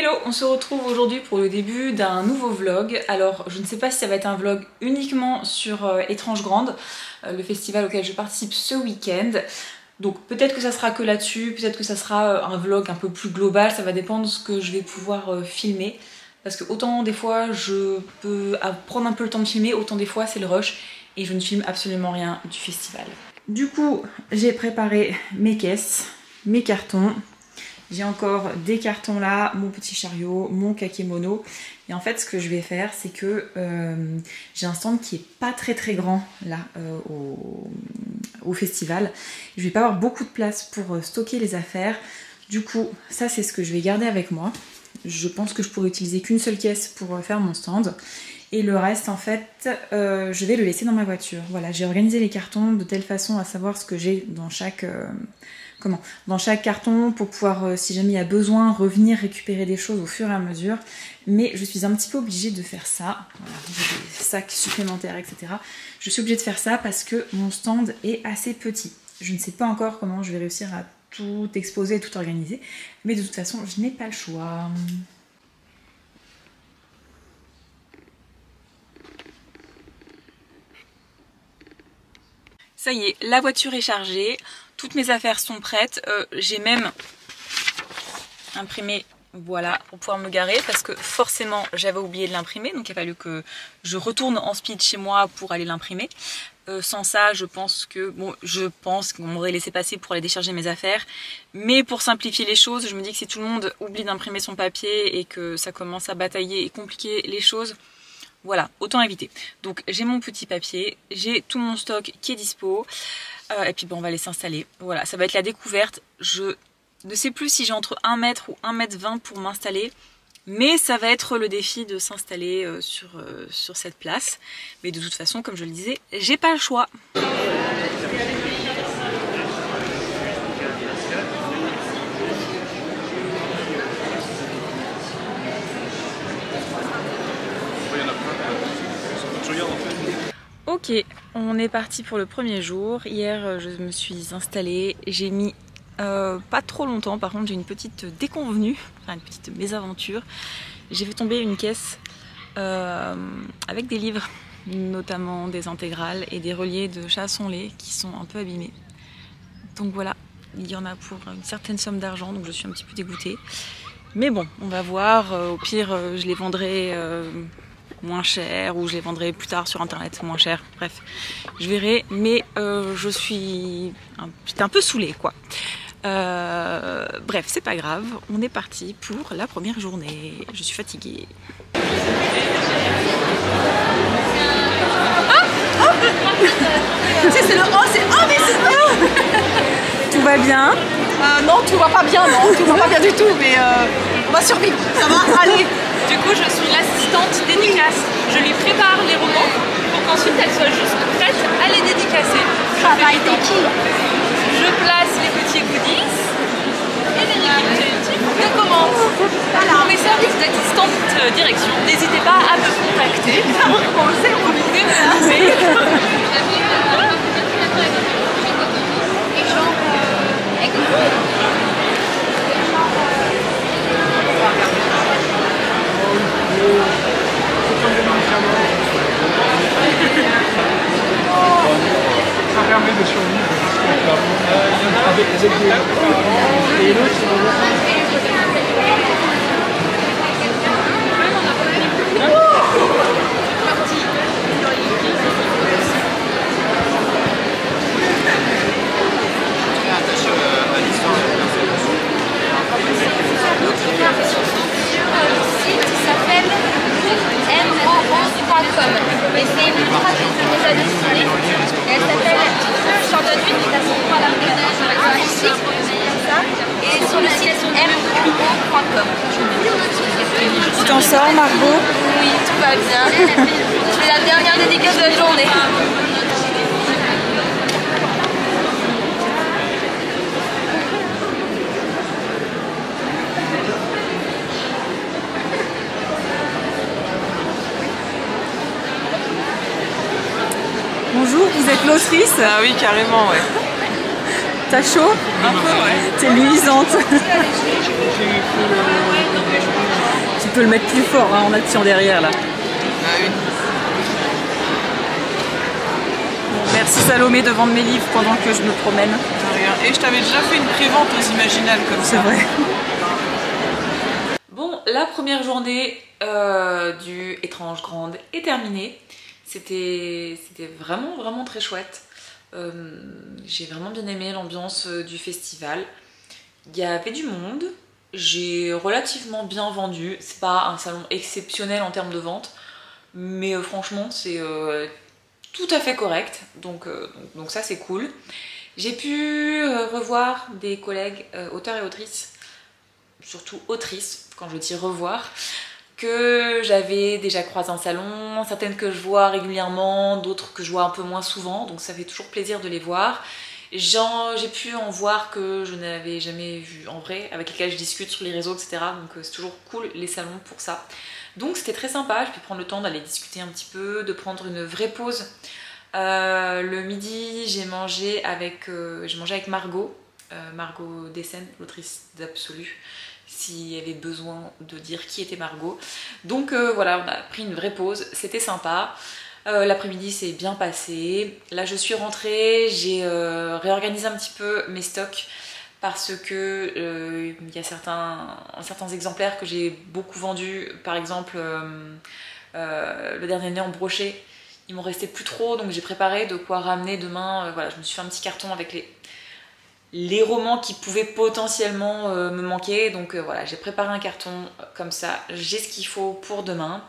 Hello, on se retrouve aujourd'hui pour le début d'un nouveau vlog. Alors je ne sais pas si ça va être un vlog uniquement sur Étrange Grande, le festival auquel je participe ce week-end. Donc peut-être que ça sera que là-dessus, peut-être que ça sera un vlog un peu plus global, ça va dépendre de ce que je vais pouvoir filmer. Parce que autant des fois je peux prendre un peu le temps de filmer, autant des fois c'est le rush et je ne filme absolument rien du festival. Du coup j'ai préparé mes caisses, mes cartons. J'ai encore des cartons là, mon petit chariot, mon kakémono. Et en fait, ce que je vais faire, c'est que j'ai un stand qui est pas très grand là au festival. Je vais pas avoir beaucoup de place pour stocker les affaires. Du coup, ça c'est ce que je vais garder avec moi. Je pense que je pourrais utiliser qu'une seule caisse pour faire mon stand. Et le reste, en fait, je vais le laisser dans ma voiture. Voilà, j'ai organisé les cartons de telle façon à savoir ce que j'ai dans chaque... dans chaque carton pour pouvoir, si jamais il y a besoin, revenir récupérer des choses au fur et à mesure. Mais je suis un petit peu obligée de faire ça. Voilà, j'ai des sacs supplémentaires, etc. Je suis obligée de faire ça parce que mon stand est assez petit. Je ne sais pas encore comment je vais réussir à tout exposer et tout organiser. Mais de toute façon, je n'ai pas le choix. Ça y est, la voiture est chargée. Toutes mes affaires sont prêtes, j'ai même imprimé, voilà, pour pouvoir me garer parce que forcément j'avais oublié de l'imprimer, donc il a fallu que je retourne en speed chez moi pour aller l'imprimer. Sans ça, je pense qu'on m'aurait laissé passer pour aller décharger mes affaires, mais pour simplifier les choses, je me dis que si tout le monde oublie d'imprimer son papier et que ça commence à batailler et compliquer les choses, voilà, autant éviter. Donc j'ai mon petit papier, j'ai tout mon stock qui est dispo. Et puis bon, on va aller s'installer. Voilà, ça va être la découverte. Je ne sais plus si j'ai entre 1 mètre ou 1,20 m pour m'installer. Mais ça va être le défi de s'installer sur cette place. Mais de toute façon, comme je le disais, j'ai pas le choix. Ok, on est parti pour le premier jour. Hier, je me suis installée. J'ai mis pas trop longtemps. Par contre, j'ai une petite déconvenue, enfin une petite mésaventure. J'ai fait tomber une caisse avec des livres, notamment des intégrales et des reliés de Chasson-Lay qui sont un peu abîmés. Donc voilà, il y en a pour une certaine somme d'argent, donc je suis un petit peu dégoûtée. Mais bon, on va voir. Au pire, je les vendrai moins cher ou je les vendrai plus tard sur internet moins cher, bref je verrai, mais j'étais un peu saoulée quoi. Bref, c'est pas grave, on est parti pour la première journée. Je suis fatiguée. C'est le oh, c'est oh mais c'est oh. Tout va bien? Non, tout va pas bien, non, tout va pas bien du tout, mais on va survivre, ça va aller. Du coup, je suis l'assistante dédicace. Je lui prépare les romans pour qu'ensuite elle soit juste prête à les dédicacer. Travail d'équipe. Je place les petits goodies et les récapitulatifs de commande. Pour mes services d'assistante direction, n'hésitez pas à me contacter. On le sait, Vous pouvez me l'appeler. Ça permet de survivre avec des et l'autre et c'est une traduction déjà dessinée. Et elle s'appelle Chante de nuit, donc la chanson à la musique, comme ça. Et sur le site mo.com. Tu t'en sors, Margot? Oui, tout va bien. Je fais la dernière dédicace de la journée. Bonjour, vous êtes l'autrice? Ah oui, carrément, ouais. T'as chaud? Un peu, ouais. T'es luisante. peux le mettre plus fort hein, en action derrière là. Ah oui. Merci Salomé de vendre mes livres pendant que je me promène. Et je t'avais déjà fait une prévente aux Imaginales comme ça. C'est vrai. Bon, la première journée du Étrange Grande est terminée. C'était vraiment très chouette. J'ai vraiment bien aimé l'ambiance du festival. Il y avait du monde. J'ai relativement bien vendu. C'est pas un salon exceptionnel en termes de vente, mais franchement c'est tout à fait correct. Donc ça c'est cool. J'ai pu revoir des collègues auteurs et autrices, surtout autrices, quand je dis revoir, que j'avais déjà croisé en salon, certaines que je vois régulièrement, d'autres que je vois un peu moins souvent, donc ça fait toujours plaisir de les voir. J'ai pu en voir que je n'avais jamais vu en vrai, avec lesquels je discute sur les réseaux, etc. Donc c'est toujours cool les salons pour ça. Donc c'était très sympa, j'ai pu prendre le temps d'aller discuter un petit peu, de prendre une vraie pause. Le midi, j'ai mangé avec Margot, Margot Dessen, l'autrice d'Absolu, s'il y avait besoin de dire qui était Margot. Donc voilà, on a pris une vraie pause, c'était sympa. L'après-midi s'est bien passé. Là je suis rentrée, j'ai réorganisé un petit peu mes stocks parce que il y a certains exemplaires que j'ai beaucoup vendus. Par exemple le dernier né en brochet, il m'en restait plus trop, donc j'ai préparé de quoi ramener demain. Voilà, je me suis fait un petit carton avec les romans qui pouvaient potentiellement me manquer. Donc voilà, j'ai préparé un carton comme ça, j'ai ce qu'il faut pour demain.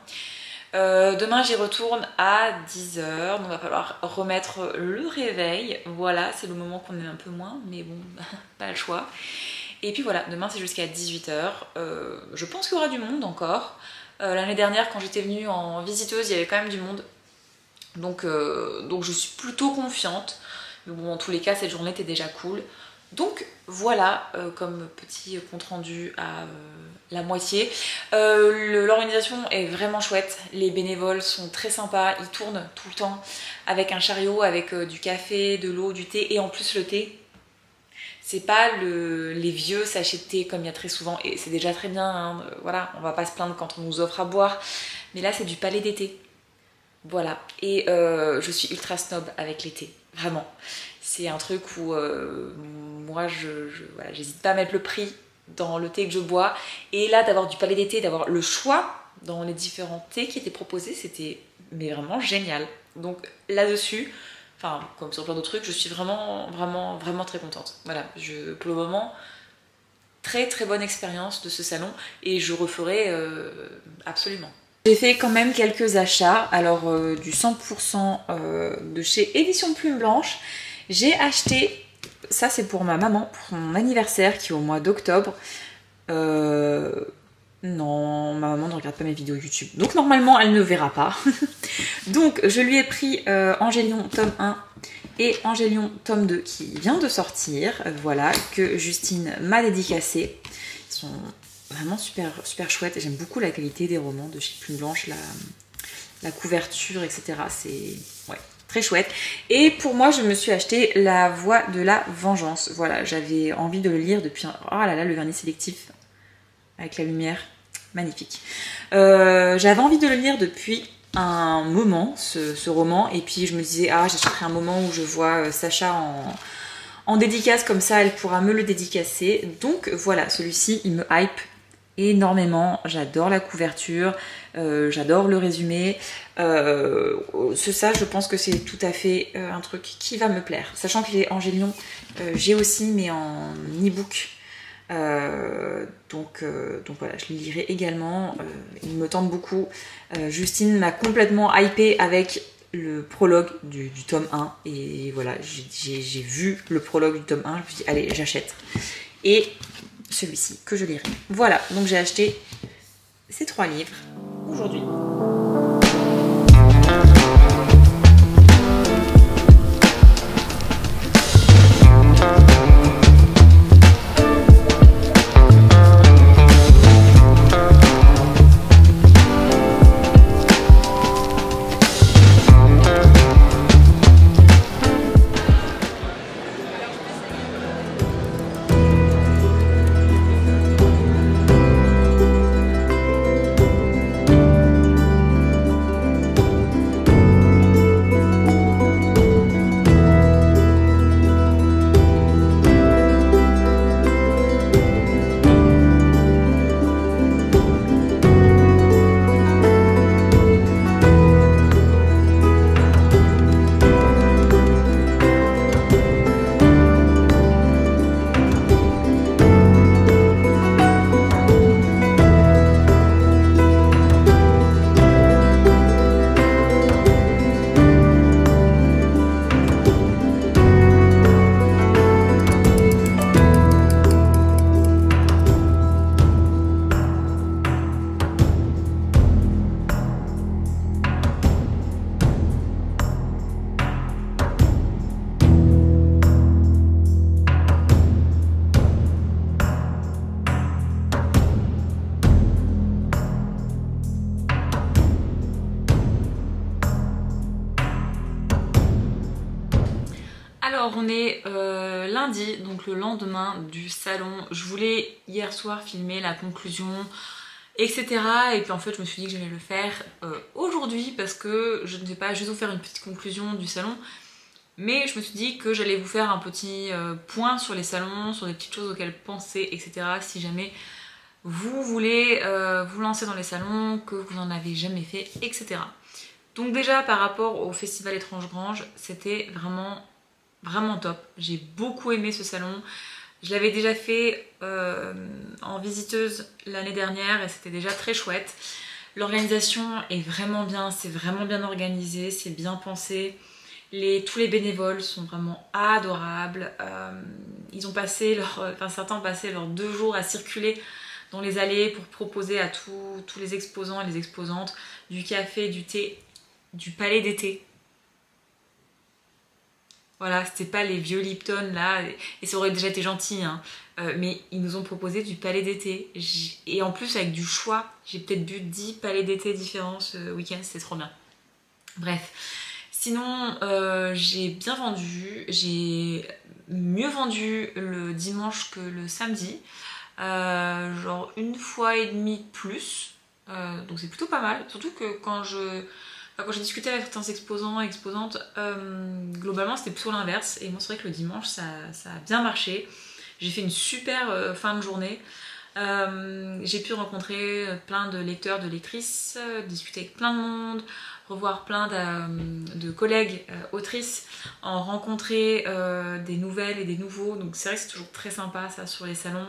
Demain j'y retourne à 10 h, donc il va falloir remettre le réveil. Voilà, c'est le moment qu'on est un peu moins, mais bon, pas le choix. Et puis voilà, demain c'est jusqu'à 18 h. Je pense qu'il y aura du monde encore. L'année dernière quand j'étais venue en visiteuse, il y avait quand même du monde. Donc je suis plutôt confiante. Mais bon, en tous les cas, cette journée était déjà cool. Donc voilà, comme petit compte rendu à la moitié. L'organisation est vraiment chouette, les bénévoles sont très sympas, ils tournent tout le temps avec un chariot, avec du café, de l'eau, du thé, et en plus le thé, c'est pas les vieux sachets de thé comme il y a très souvent, et c'est déjà très bien, hein, voilà, on va pas se plaindre quand on nous offre à boire, mais là c'est du palais d'été. Voilà, et je suis ultra snob avec les thés, vraiment. C'est un truc où moi voilà, j'hésite pas à mettre le prix dans le thé que je bois. Et là, d'avoir du palais d'été, d'avoir le choix dans les différents thés qui étaient proposés, c'était mais vraiment génial. Donc là-dessus, enfin comme sur plein d'autres trucs, je suis vraiment très contente. Voilà, pour le moment, très bonne expérience de ce salon et je referai absolument. J'ai fait quand même quelques achats, alors du 100% de chez Édition Plume Blanche. J'ai acheté, ça c'est pour ma maman, pour son anniversaire qui est au mois d'octobre. Non, ma maman ne regarde pas mes vidéos YouTube, donc normalement elle ne verra pas. Donc je lui ai pris Angélion tome 1 et Angélion tome 2 qui vient de sortir, voilà, que Justine m'a dédicacé. Ils sont vraiment super chouettes, j'aime beaucoup la qualité des romans de chez Plume Blanche, la couverture, etc. C'est ouais, très chouette. Et pour moi, je me suis acheté La Voix de la Vengeance. Voilà, j'avais envie de le lire depuis oh là là, le vernis sélectif avec la lumière, magnifique. J'avais envie de le lire depuis un moment, ce roman, et puis je me disais, ah, j'achèterai un moment où je vois Sacha en dédicace, comme ça elle pourra me le dédicacer. Donc voilà, celui-ci, il me hype énormément, j'adore la couverture, j'adore le résumé. Ça, je pense que c'est tout à fait un truc qui va me plaire. Sachant que les Angélion, j'ai aussi, mais en e-book. Donc voilà, je les lirai également. Il me tente beaucoup. Justine m'a complètement hypée avec le prologue du tome 1. Et voilà, j'ai vu le prologue du tome 1. Je me suis dit, allez, j'achète. Et celui-ci que je lirai. Voilà, donc j'ai acheté ces 3 livres aujourd'hui. Alors on est lundi, donc le lendemain du salon. Je voulais hier soir filmer la conclusion, etc. Et puis en fait je me suis dit que j'allais le faire aujourd'hui parce que je ne vais pas juste vous faire une petite conclusion du salon, mais je me suis dit que j'allais vous faire un petit point sur les salons, sur des petites choses auxquelles penser, etc. Si jamais vous voulez vous lancer dans les salons, que vous n'en avez jamais fait, etc. Donc déjà par rapport au festival Étrange Grange, c'était vraiment top. J'ai beaucoup aimé ce salon. Je l'avais déjà fait en visiteuse l'année dernière et c'était déjà très chouette. L'organisation est vraiment bien, c'est vraiment bien organisé, c'est bien pensé. Tous les bénévoles sont vraiment adorables. Ils ont passé certains ont passé leurs 2 jours à circuler dans les allées pour proposer à tous les exposants et les exposantes du café, du thé, du palais d'été. Voilà, c'était pas les vieux Lipton là, et ça aurait déjà été gentil, hein. Mais ils nous ont proposé du palais d'été. Et en plus avec du choix, j'ai peut-être bu 10 palais d'été différents ce week-end, c'était trop bien. Bref, sinon j'ai bien vendu, j'ai mieux vendu le dimanche que le samedi. Genre 1,5 fois de plus, donc c'est plutôt pas mal, surtout que quand j'ai discuté avec certains exposants et exposantes, globalement c'était plutôt l'inverse, et moi c'est vrai que le dimanche ça a bien marché. J'ai fait une super fin de journée, j'ai pu rencontrer plein de lecteurs, de lectrices, discuter avec plein de monde, revoir plein de collègues autrices, en rencontrer des nouvelles et des nouveaux, donc c'est vrai que c'est toujours très sympa ça sur les salons.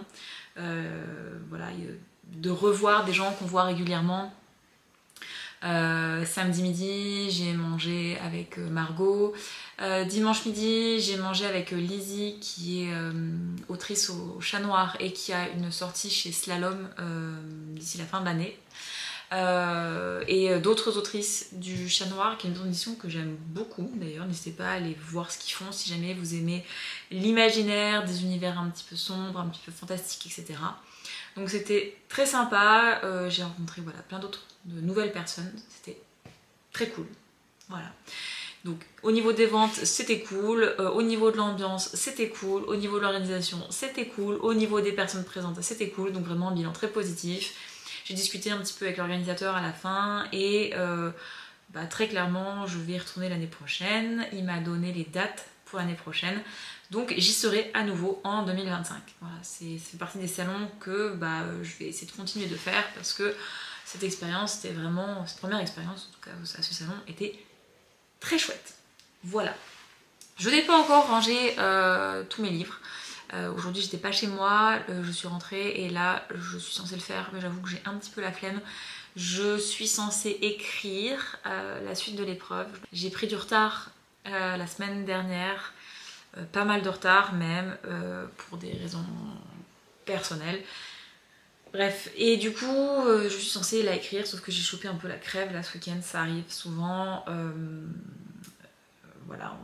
Voilà, de revoir des gens qu'on voit régulièrement. Samedi midi j'ai mangé avec Margot, dimanche midi j'ai mangé avec Lizzie qui est autrice au Chat Noir et qui a une sortie chez Slalom d'ici la fin de l'année, et d'autres autrices du Chat Noir qui est une édition que j'aime beaucoup d'ailleurs. N'hésitez pas à aller voir ce qu'ils font si jamais vous aimez l'imaginaire, des univers un petit peu sombres, un petit peu fantastiques, etc. Donc c'était très sympa, j'ai rencontré voilà, plein de nouvelles personnes, c'était très cool. Voilà. Donc au niveau des ventes c'était cool, au niveau de l'ambiance c'était cool, au niveau de l'organisation c'était cool, au niveau des personnes présentes c'était cool, donc vraiment un bilan très positif. J'ai discuté un petit peu avec l'organisateur à la fin et très clairement je vais y retourner l'année prochaine. Il m'a donné les dates pour l'année prochaine, donc j'y serai à nouveau en 2025. Voilà, c'est partie des salons que je vais essayer de continuer de faire parce que cette expérience, c'était vraiment, cette première expérience en tout cas à ce salon était très chouette. Voilà. Je n'ai pas encore rangé tous mes livres. Aujourd'hui j'étais pas chez moi, je suis rentrée et là je suis censée le faire, mais j'avoue que j'ai un petit peu la flemme. Je suis censée écrire la suite de l'épreuve. J'ai pris du retard la semaine dernière, pas mal de retard même, pour des raisons personnelles. Bref, et du coup je suis censée la écrire, sauf que j'ai chopé un peu la crève là ce week-end, ça arrive souvent. Voilà,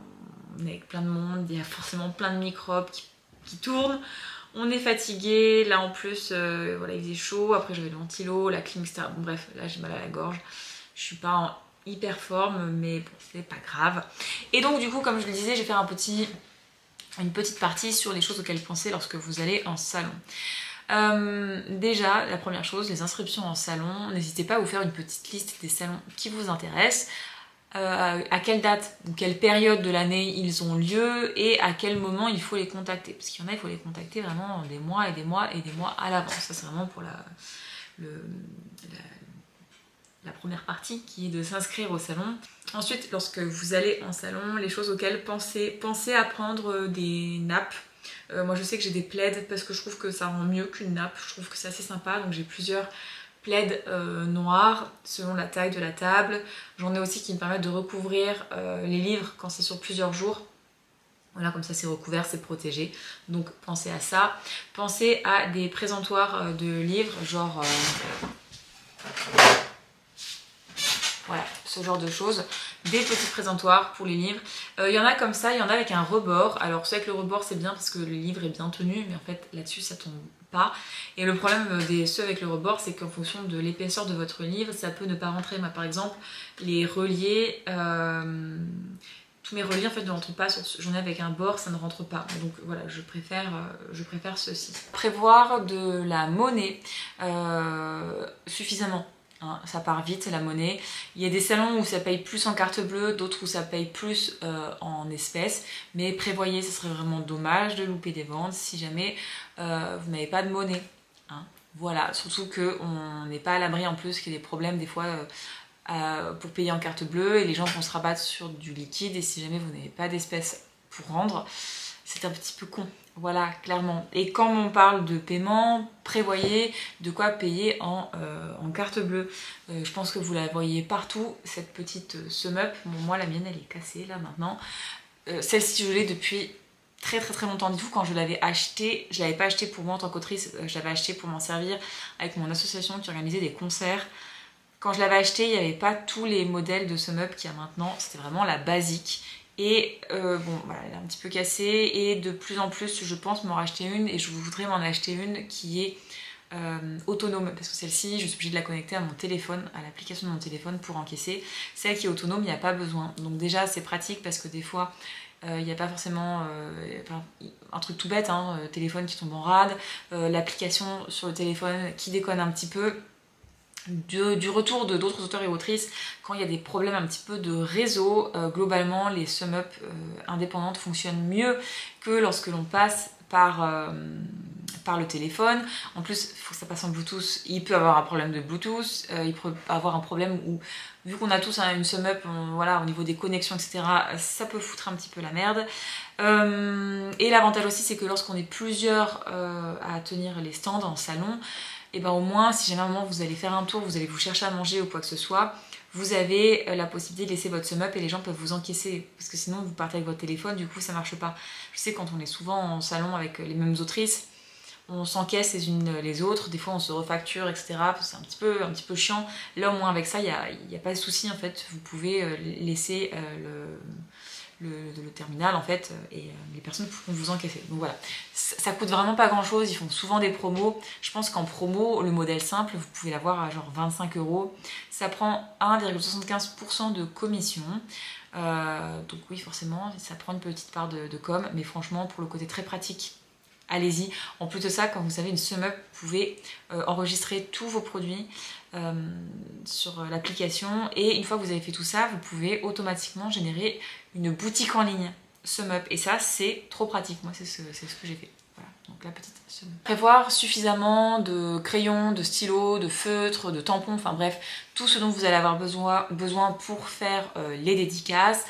on est avec plein de monde, il y a forcément plein de microbes qui tournent, on est fatigué, là en plus voilà, il faisait chaud, après j'avais le ventilo, la clim, etc. Bon, bref, là j'ai mal à la gorge, je suis pas en hyper forme, mais bon, c'est pas grave. Et donc du coup, comme je le disais, je vais faire une petite partie sur les choses auxquelles penser lorsque vous allez en salon. Déjà, la première chose, les inscriptions en salon, n'hésitez pas à vous faire une petite liste des salons qui vous intéressent, à quelle date ou quelle période de l'année ils ont lieu et à quel moment il faut les contacter, parce qu'il y en a, il faut les contacter vraiment des mois et des mois et des mois à l'avance. Ça c'est vraiment pour la première partie qui est de s'inscrire au salon. Ensuite, lorsque vous allez en salon, les choses auxquelles pensez à prendre des nappes. Moi je sais que j'ai des plaids parce que je trouve que ça rend mieux qu'une nappe, je trouve que c'est assez sympa, donc j'ai plusieurs plaids noirs selon la taille de la table. J'en ai aussi qui me permettent de recouvrir les livres quand c'est sur plusieurs jours. Voilà, comme ça c'est recouvert, c'est protégé. Donc pensez à ça. Pensez à des présentoirs de livres, genre voilà, ce genre de choses. Des petits présentoirs pour les livres. Il y en a comme ça, il y en a avec un rebord. Alors c'est vrai que le rebord c'est bien parce que le livre est bien tenu, mais en fait là-dessus ça tombe pas. Et le problème des ceux avec le rebord, c'est qu'en fonction de l'épaisseur de votre livre, ça peut ne pas rentrer. Moi par exemple, les reliés, tous mes reliés en fait ne rentrent pas sur j'en ai avec un bord, ça ne rentre pas. Donc voilà, je préfère ceci. Prévoir de la monnaie suffisamment. Hein, ça part vite la monnaie. Il y a des salons où ça paye plus en carte bleue, d'autres où ça paye plus en espèces. Mais prévoyez, ce serait vraiment dommage de louper des ventes si jamais vous n'avez pas de monnaie. Hein. Voilà, surtout qu'on n'est pas à l'abri en plus qu'il y ait des problèmes des fois pour payer en carte bleue et les gens vont se rabattre sur du liquide et si jamais vous n'avez pas d'espèces pour rendre, c'est un petit peu con. Voilà, clairement. Et quand on parle de paiement, prévoyez de quoi payer en carte bleue. Je pense que vous la voyez partout, cette petite sum-up. Bon, moi, la mienne, elle est cassée là maintenant. Celle-ci, je l'ai depuis très longtemps. Dites-vous, quand je l'avais achetée, je ne l'avais pas achetée pour moi en tant qu'autrice, je l'avais achetée pour m'en servir avec mon association qui organisait des concerts. Quand je l'avais achetée, il n'y avait pas tous les modèles de sum-up qu'il y a maintenant. C'était vraiment la basique. Et bon, voilà, elle est un petit peu cassée et de plus en plus, je pense m'en racheter une et je voudrais m'en acheter une qui est autonome parce que celle-ci, je suis obligée de la connecter à mon téléphone, à l'application de mon téléphone pour encaisser. Celle qui est autonome, il n'y a pas besoin. Donc déjà, c'est pratique parce que des fois, il n'y a pas forcément un truc tout bête, hein, téléphone qui tombe en rade, l'application sur le téléphone qui déconne un petit peu. Du retour de d'autres auteurs et autrices, quand il y a des problèmes un petit peu de réseau, globalement les sum-up indépendantes fonctionnent mieux que lorsque l'on passe par le téléphone. En plus, il faut que ça passe en Bluetooth, il peut avoir un problème de Bluetooth, il peut avoir un problème où, vu qu'on a tous une sum-up, voilà, au niveau des connexions, etc., ça peut foutre un petit peu la merde. Et l'avantage aussi, c'est que lorsqu'on est plusieurs à tenir les stands en salon, et ben au moins si jamais à un moment vous allez faire un tour, vous allez vous chercher à manger ou quoi que ce soit, vous avez la possibilité de laisser votre sum-up et les gens peuvent vous encaisser parce que sinon vous partez avec votre téléphone, du coup ça marche pas. Je sais, quand on est souvent en salon avec les mêmes autrices, on s'encaisse les unes les autres, des fois on se refacture, etc. C'est un petit peu chiant. Là au moins avec ça, il n'y a pas de souci en fait, vous pouvez laisser le terminal en fait et les personnes pourront vous encaisser. Donc voilà, ça coûte vraiment pas grand chose, ils font souvent des promos. Je pense qu'en promo, le modèle simple, vous pouvez l'avoir à genre 25 €. Ça prend 1,75% de commission. Donc oui, forcément, ça prend une petite part de com, mais franchement, pour le côté très pratique, allez-y. En plus de ça, quand vous avez une sum-up, vous pouvez enregistrer tous vos produits sur l'application et une fois que vous avez fait tout ça, vous pouvez automatiquement générer une boutique en ligne sum-up et ça, c'est trop pratique. Moi, c'est ce que j'ai fait. Voilà, donc la petite sum-up. Prévoir suffisamment de crayons, de stylos, de feutres, de tampons, enfin bref, tout ce dont vous allez avoir besoin pour faire les dédicaces.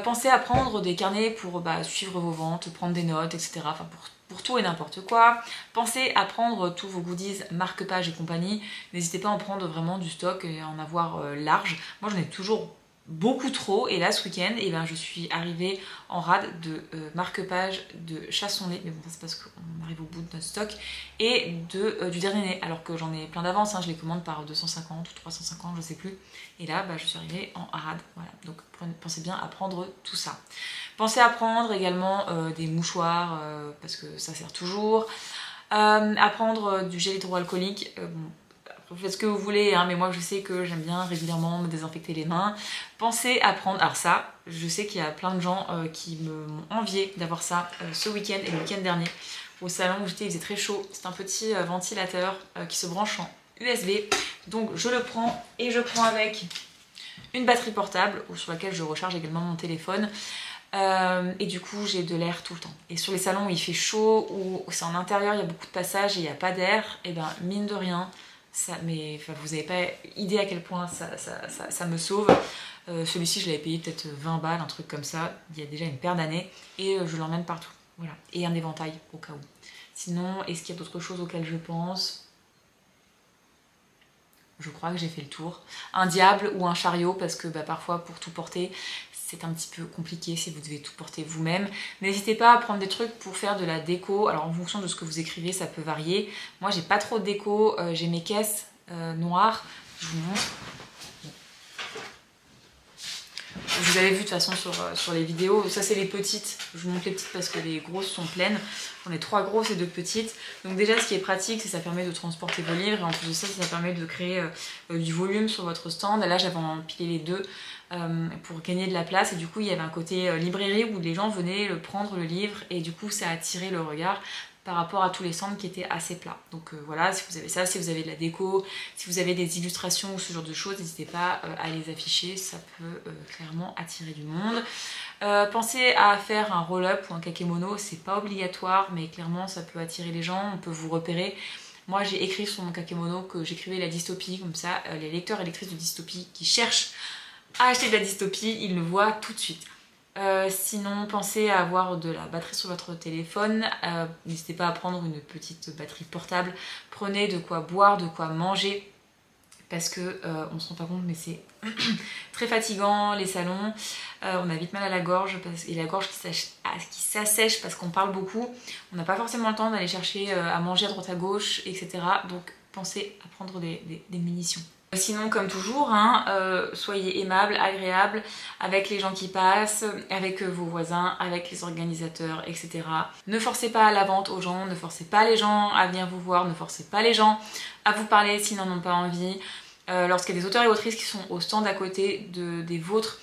Pensez à prendre des carnets pour suivre vos ventes, prendre des notes, etc. Enfin, pour tout et n'importe quoi. Pensez à prendre tous vos goodies marque-page et compagnie. N'hésitez pas à en prendre vraiment du stock et à en avoir large. Moi, j'en ai toujours beaucoup trop et là, ce week-end, je suis arrivée en rade de marque-page de Chassons-les, mais bon, ça c'est parce qu'on arrive au bout de notre stock, et du dernier né, alors que j'en ai plein d'avance, hein, je les commande par 250 ou 350, je sais plus, et là, je suis arrivée en rade, voilà, donc pensez bien à prendre tout ça. Pensez à prendre également des mouchoirs, parce que ça sert toujours, à prendre du gel hydroalcoolique, vous faites ce que vous voulez, hein, mais moi je sais que j'aime bien régulièrement me désinfecter les mains. Pensez à prendre, alors ça, je sais qu'il y a plein de gens qui m'ont envié d'avoir ça ce week-end et le week-end dernier. Au salon où j'étais, il faisait très chaud. C'est un petit ventilateur qui se branche en USB. Donc je le prends et je prends avec une batterie portable sur laquelle je recharge également mon téléphone. Et du coup j'ai de l'air tout le temps. Et sur les salons où il fait chaud, où c'est en intérieur, il y a beaucoup de passages et il n'y a pas d'air, et mine de rien, ça, mais vous n'avez pas idée à quel point ça me sauve. Celui-ci, je l'avais payé peut-être 20 balles, un truc comme ça, il y a déjà une paire d'années, et je l'emmène partout. Voilà. Et un éventail au cas où. Sinon, est-ce qu'il y a d'autres choses auxquelles je pense? Je crois que j'ai fait le tour. Un diable ou un chariot, parce que parfois pour tout porter, c'est un petit peu compliqué si vous devez tout porter vous-même. N'hésitez pas à prendre des trucs pour faire de la déco. Alors en fonction de ce que vous écrivez, ça peut varier. Moi j'ai pas trop de déco, j'ai mes caisses noires. Je vous montre. vous avez vu de toute façon sur les vidéos. Ça c'est les petites, je vous montre les petites parce que les grosses sont pleines. J'en ai 3 grosses et 2 petites. Donc déjà ce qui est pratique, c'est que ça permet de transporter vos livres et en plus de ça, ça permet de créer du volume sur votre stand. Là j'avais empilé les deux pour gagner de la place et du coup il y avait un côté librairie où les gens venaient prendre le livre et du coup ça a attiré le regard par rapport à tous les stands qui étaient assez plats. Donc voilà, si vous avez ça, si vous avez de la déco, si vous avez des illustrations ou ce genre de choses, n'hésitez pas à les afficher, ça peut clairement attirer du monde. Pensez à faire un roll-up ou un kakémono, c'est pas obligatoire, mais clairement ça peut attirer les gens, on peut vous repérer. Moi j'ai écrit sur mon kakémono que j'écrivais la dystopie, comme ça les lecteurs et lectrices de dystopie qui cherchent à acheter de la dystopie, ils le voient tout de suite. Sinon, pensez à avoir de la batterie sur votre téléphone, n'hésitez pas à prendre une petite batterie portable, prenez de quoi boire, de quoi manger, parce que on se rend pas compte mais c'est très fatigant les salons, on a vite mal à la gorge et la gorge qui s'assèche parce qu'on parle beaucoup, on n'a pas forcément le temps d'aller chercher à manger à droite à gauche, etc. Donc pensez à prendre des munitions. Sinon, comme toujours, hein, soyez aimable, agréable avec les gens qui passent, avec vos voisins, avec les organisateurs, etc. Ne forcez pas la vente aux gens, ne forcez pas les gens à venir vous voir, ne forcez pas les gens à vous parler s'ils n'en ont pas envie. Lorsqu'il y a des auteurs et autrices qui sont au stand à côté des vôtres,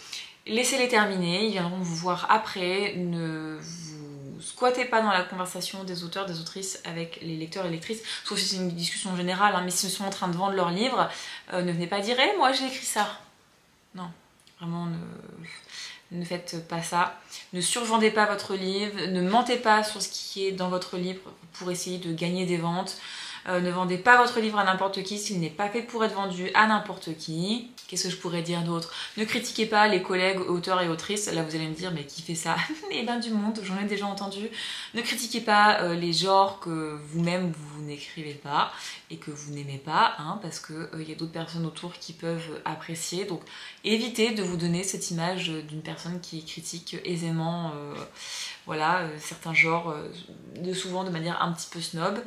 laissez-les terminer, ils viendront vous voir après, ne vous squattez pas dans la conversation des auteurs, des autrices avec les lecteurs et lectrices, sauf si c'est une discussion générale, hein, mais s'ils sont en train de vendre leur livre, ne venez pas dire hey, moi j'ai écrit ça. Non, vraiment ne faites pas ça. Ne survendez pas votre livre, ne mentez pas sur ce qui est dans votre livre pour essayer de gagner des ventes. Ne vendez pas votre livre à n'importe qui s'il n'est pas fait pour être vendu à n'importe qui. Qu'est-ce que je pourrais dire d'autre? Ne critiquez pas les collègues auteurs et autrices. Là vous allez me dire mais qui fait ça? Eh ben du monde, j'en ai déjà entendu. Ne critiquez pas les genres que vous-même vous n'écrivez pas et que vous n'aimez pas, hein, parce que y a d'autres personnes autour qui peuvent apprécier. Donc évitez de vous donner cette image d'une personne qui critique aisément voilà, certains genres, souvent de manière un petit peu snob.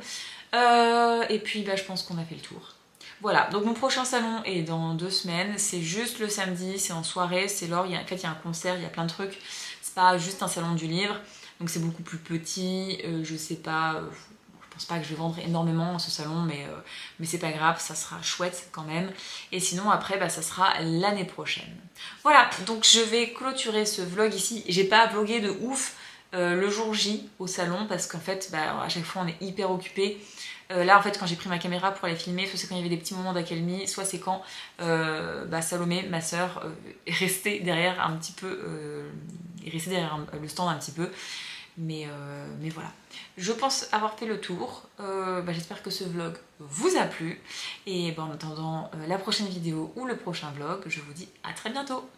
Et puis bah, je pense qu'on a fait le tour. Voilà, donc mon prochain salon est dans 2 semaines, c'est juste le samedi, c'est en soirée, c'est lors, en fait il y a un concert, il y a plein de trucs, c'est pas juste un salon du livre, donc c'est beaucoup plus petit, je sais pas, je pense pas que je vais vendre énormément à ce salon, mais c'est pas grave, ça sera chouette quand même, et sinon après bah, ça sera l'année prochaine. Voilà, donc je vais clôturer ce vlog ici, j'ai pas vlogué de ouf le jour J au salon parce qu'en fait bah, à chaque fois on est hyper occupé. Là en fait quand j'ai pris ma caméra pour aller filmer, soit c'est quand il y avait des petits moments d'accalmie, soit c'est quand bah, Salomé, ma soeur, est restée derrière un petit peu, est restée derrière le stand un petit peu. Mais voilà, je pense avoir fait le tour. Bah, j'espère que ce vlog vous a plu. Et bah, en attendant la prochaine vidéo ou le prochain vlog, je vous dis à très bientôt.